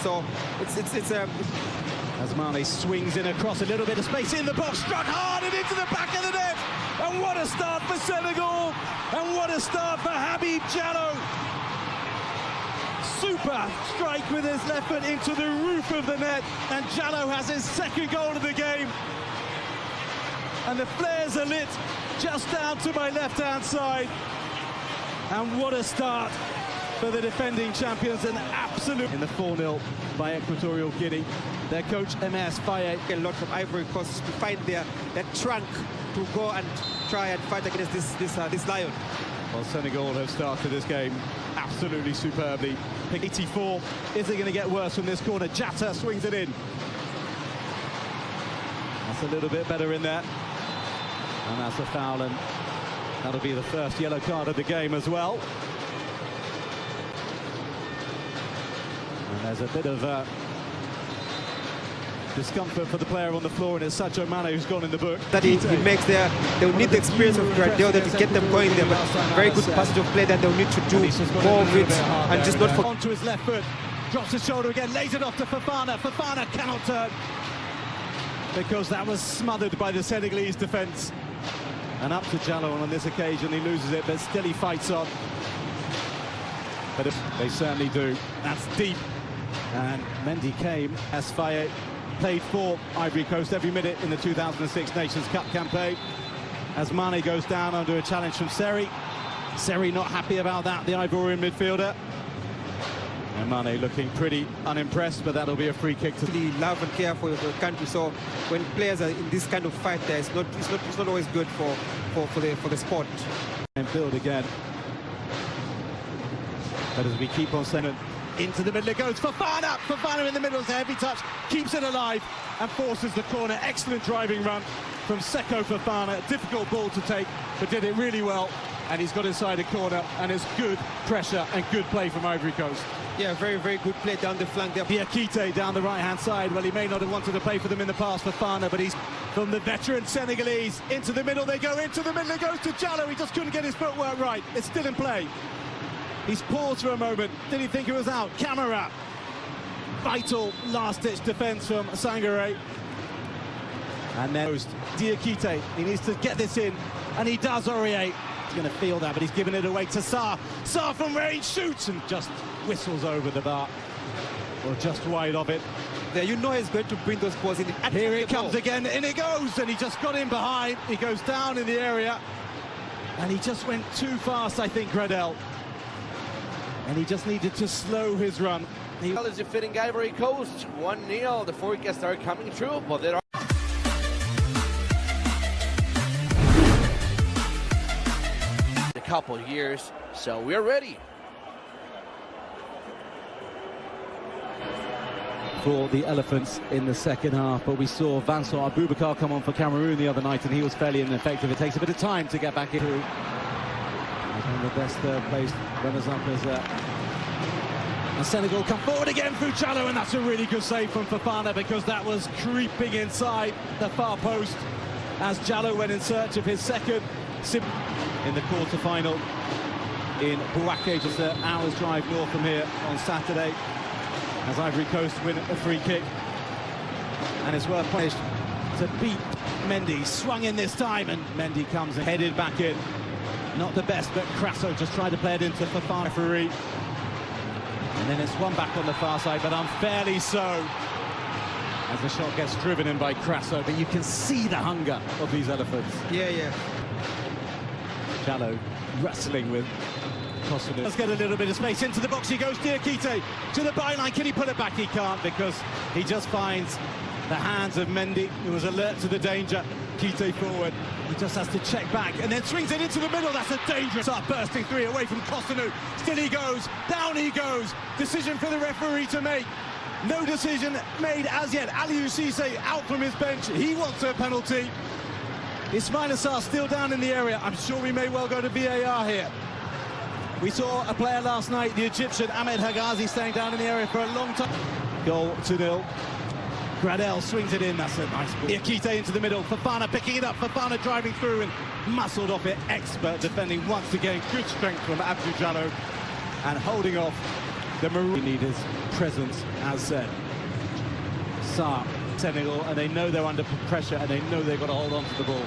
So it's a... As Mane swings in across a little bit of space in the box, struck hard and into the back of the net. And what a start for Senegal, and what a start for Habib Diallo. Super strike with his left foot into the roof of the net, and Diallo has his second goal of the game. And the flares are lit just down to my left-hand side. And what a start for the defending champions, an absolute... In the 4-0 by Equatorial Guinea. Their coach, MS Faye. A lot from Ivory Coast to find their trunk to go and try and fight against this lion. Well, Senegal have started this game absolutely superbly. Pick 84. Is it going to get worse from this corner? Jatta swings it in. That's a little bit better in there. And that's a foul, and that'll be the first yellow card of the game as well. And there's a bit of discomfort for the player on the floor, and it's Sadio Mane who's gone in the book. That he makes there, they'll need the experience of Guardiola to get them going there, but very good passage of play that they'll need to do more of it, and just not... Onto his left foot, drops his shoulder again, lays it off to Fofana. Fofana cannot turn, because that was smothered by the Senegalese defence. And up to Diallo, and on this occasion he loses it, but still he fights on. But they certainly do. That's deep. And Mendy came as Faye played for Ivory Coast every minute in the 2006 Nations Cup campaign. As Mane goes down under a challenge from Seri. Seri not happy about that, the Ivorian midfielder. And Mane looking pretty unimpressed, but that'll be a free kick to... Really love and care for your country, so when players are in this kind of fight there, it's not always good for the sport. And build again. But as we keep on sending into the middle, it goes Fofana. Fofana in the middle, it's a heavy touch, keeps it alive and forces the corner. Excellent driving run from Seko Fofana. Difficult ball to take, but did it really well. And he's got inside a corner, and it's good pressure and good play from Ivory Coast. Yeah, very, very good play down the flank there. Diakite down the right-hand side. Well, he may not have wanted to play for them in the past, Fofana, but he's from the veteran Senegalese. Into the middle they go, into the middle it goes to Diallo. He just couldn't get his footwork right. It's still in play. He's paused for a moment. Did he think it was out? Camera. Vital last-ditch defence from Sangare. And then Diakite. He needs to get this in, and he does. Aurier. He's going to feel that, but he's given it away to Sarr. Sarr from range shoots and just whistles over the bar, or just wide of it. There, you know he's going to bring those balls in. Here it comes again, and it goes, and he just got in behind. He goes down in the area, and he just went too fast, I think, Gradel. And he just needed to slow his run. Well, is defeating Ivory Coast 1-0. The forecasts are coming true, but there are a couple years, so we're ready for the Elephants in the second half. But we saw Vincent Aboubakar come on for Cameroon the other night, and he was fairly ineffective. It takes a bit of time to get back into one of the best third-placed runners-up as and Senegal come forward again through Diallo, and that's a really good save from Fofana, because that was creeping inside the far post as Diallo went in search of his second. In the quarter-final in Bouaké, just an hour's drive north from here on Saturday, as Ivory Coast win a free kick. And it's worth punished to beat Mendy. Swung in this time, and Mendy comes and headed back in. Not the best, but Crasso just tried to play it into Fofana referee. And then it's one back on the far side, but unfairly so, as the shot gets driven in by Crasso. But you can see the hunger of these Elephants. Yeah. Diallo wrestling with Kosovo. Let's get a little bit of space into the box. He goes, Diakite to the byline. Can he put it back? He can't, because he just finds the hands of Mendy, who was alert to the danger. Kite forward. He just has to check back and then swings it into the middle. That's a dangerous start, bursting three away from Kosovo. Still he goes, down he goes. Decision for the referee to make. No decision made as yet. Aliou Cisse out from his bench. He wants a penalty. Ismaïla Sarr still down in the area. I'm sure we may well go to VAR here. We saw a player last night, the Egyptian Ahmed Hagazi, staying down in the area for a long time. Goal 2-0. Gradel swings it in. That's a nice ball. Diakite into the middle. Fofana picking it up. Fofana driving through and muscled off it. Expert defending once again. Good strength from Abdou Diallo, and holding off The Maroon need his presence, as said. Sarr, Senegal, and they know they're under pressure, and they know they've got to hold on to the ball.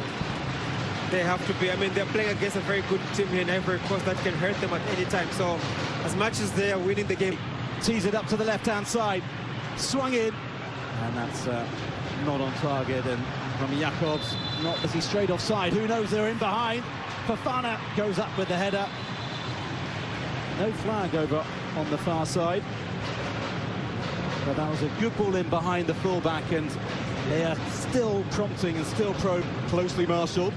They have to be. I mean, they're playing against a very good team here in Ivory Coast that can hurt them at any time. So, as much as they are winning the game, Tees it up to the left-hand side, swung in, and that's not on target. And from Jacobs, not as he's straight offside. Who knows? They're in behind. Fofana goes up with the header. No flag over on the far side. But that was a good ball in behind the fullback, and they are still prompting and still closely marshalled.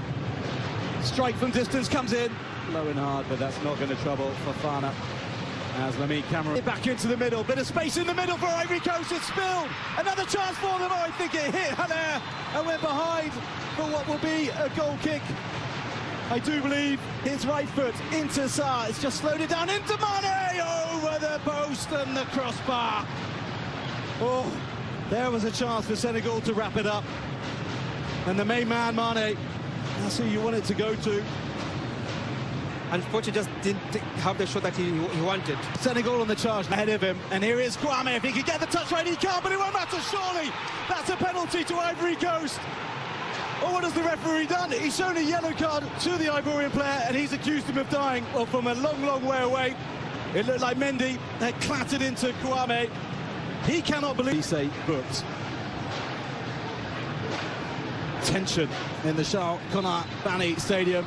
Strike from distance comes in, low and hard, but that's not going to trouble Fofana. As Lamine Camara back into the middle, bit of space in the middle for Ivory Coast. It's spilled. Another chance for them. Oh, I think it hit Haller and went behind for what will be a goal kick. I do believe his right foot into Sarr. It's just slowed it down into Mane over the post and the crossbar. Oh, there was a chance for Senegal to wrap it up. And the main man, Mane, that's who you want it to go to. unfortunately just didn't have the shot that he wanted. Senegal on the charge ahead of him, and here is Kwame. If he can get the touch right, he can't, but it won't matter, surely. That's a penalty to Ivory Coast. Oh, what has the referee done? He's shown a yellow card to the Ivorian player, and he's accused him of dying. Well, from a long, long way away. It looked like Mendy had clattered into Kwame. He cannot believe... He say booked. Tension in the Charles Connor Bani Stadium.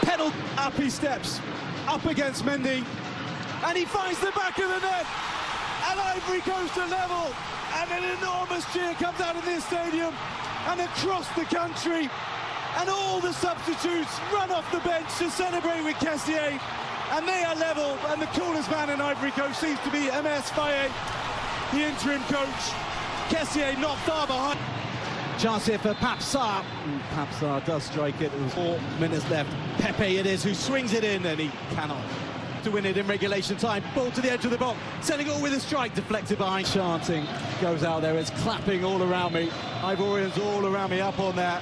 Pedal up he steps, up against Mendy, and he finds the back of the net. And Ivory Coast are level, and an enormous cheer comes out of this stadium and across the country, and all the substitutes run off the bench to celebrate with Kessié, and they are level. And the coolest man in Ivory Coast seems to be MS Faye, the interim coach. Kessié not far behind. Chance here for Pape Sarr. Pape Sarr does strike it. There was 4 minutes left. Pepe it is who swings it in, and he cannot to win it in regulation time. Ball to the edge of the box. Senegal with a strike deflected behind. Chanting goes out there. It's clapping all around me. Ivorians all around me, up on their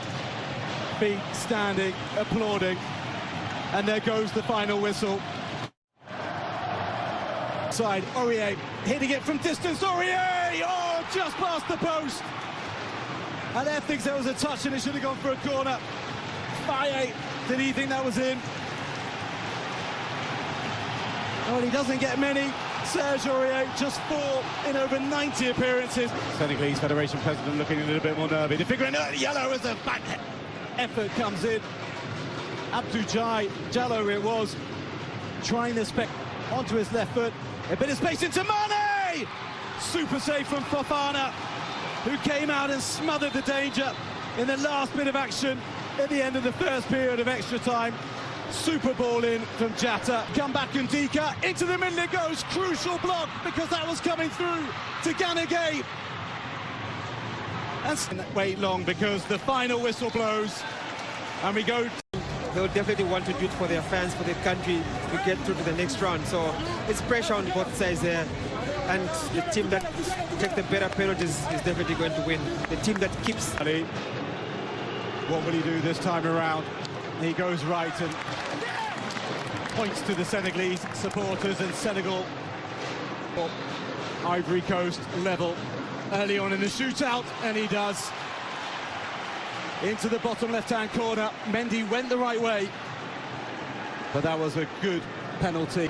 feet, standing, applauding. And there goes the final whistle. Side, Aurier hitting it from distance. Aurier! Oh, just past the post. And there thinks there was a touch and it should have gone for a corner. Faye, did he think that was in? Well, he doesn't get many. Serge Aurier, just 4 in over 90 appearances. Senegalese Federation president looking a little bit more nervy. The figure in yellow as the back effort comes in. Abdou Jallo it was, trying the spec onto his left foot. A bit of space into Mane! Super save from Fofana, who came out and smothered the danger in the last bit of action at the end of the first period of extra time. Super ball in from Jatta. Come back and Ndika, into the middle it goes. Crucial block, because that was coming through to Ganagay. And wait long, because the final whistle blows and we go. They'll definitely want to do it for their fans, for their country, to get through to the next round. So it's pressure on both sides there. And the team that takes the better penalties is definitely going to win. The team that keeps... What will he do this time around? He goes right and points to the Senegalese supporters, and Senegal, Ivory Coast level early on in the shootout, and he does. Into the bottom left-hand corner. Mendy went the right way, but that was a good penalty.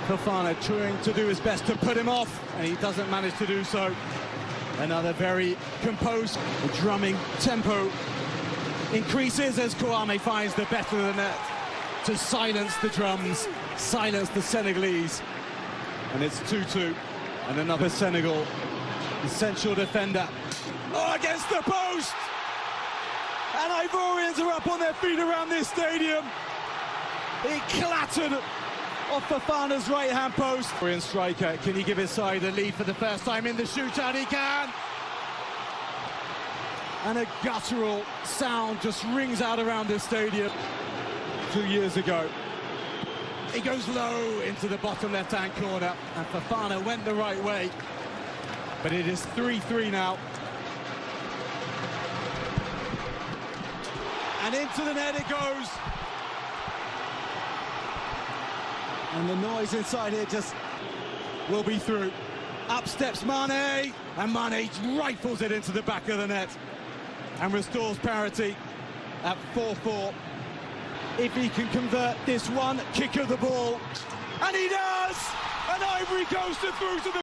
Fofana trying to do his best to put him off, and he doesn't manage to do so. Another very composed, drumming tempo increases as Kwame finds the back of the net to silence the drums, silence the Senegalese. And it's 2-2, and another Senegal essential defender. Oh, against the post! And Ivorians are up on their feet around this stadium. He clattered off Fofana's right-hand post. Ivorian striker, can he give his side a lead for the first time in the shootout? He can! And a guttural sound just rings out around this stadium. 2 years ago. He goes low into the bottom left-hand corner, and Fofana went the right way. But it is 3-3 now. And into the net it goes. And the noise inside here just... will be through. Up steps Mane, and Mane rifles it into the back of the net and restores parity at 4-4. If he can convert this one kick of the ball, and he does! And Ivory Coast are through to the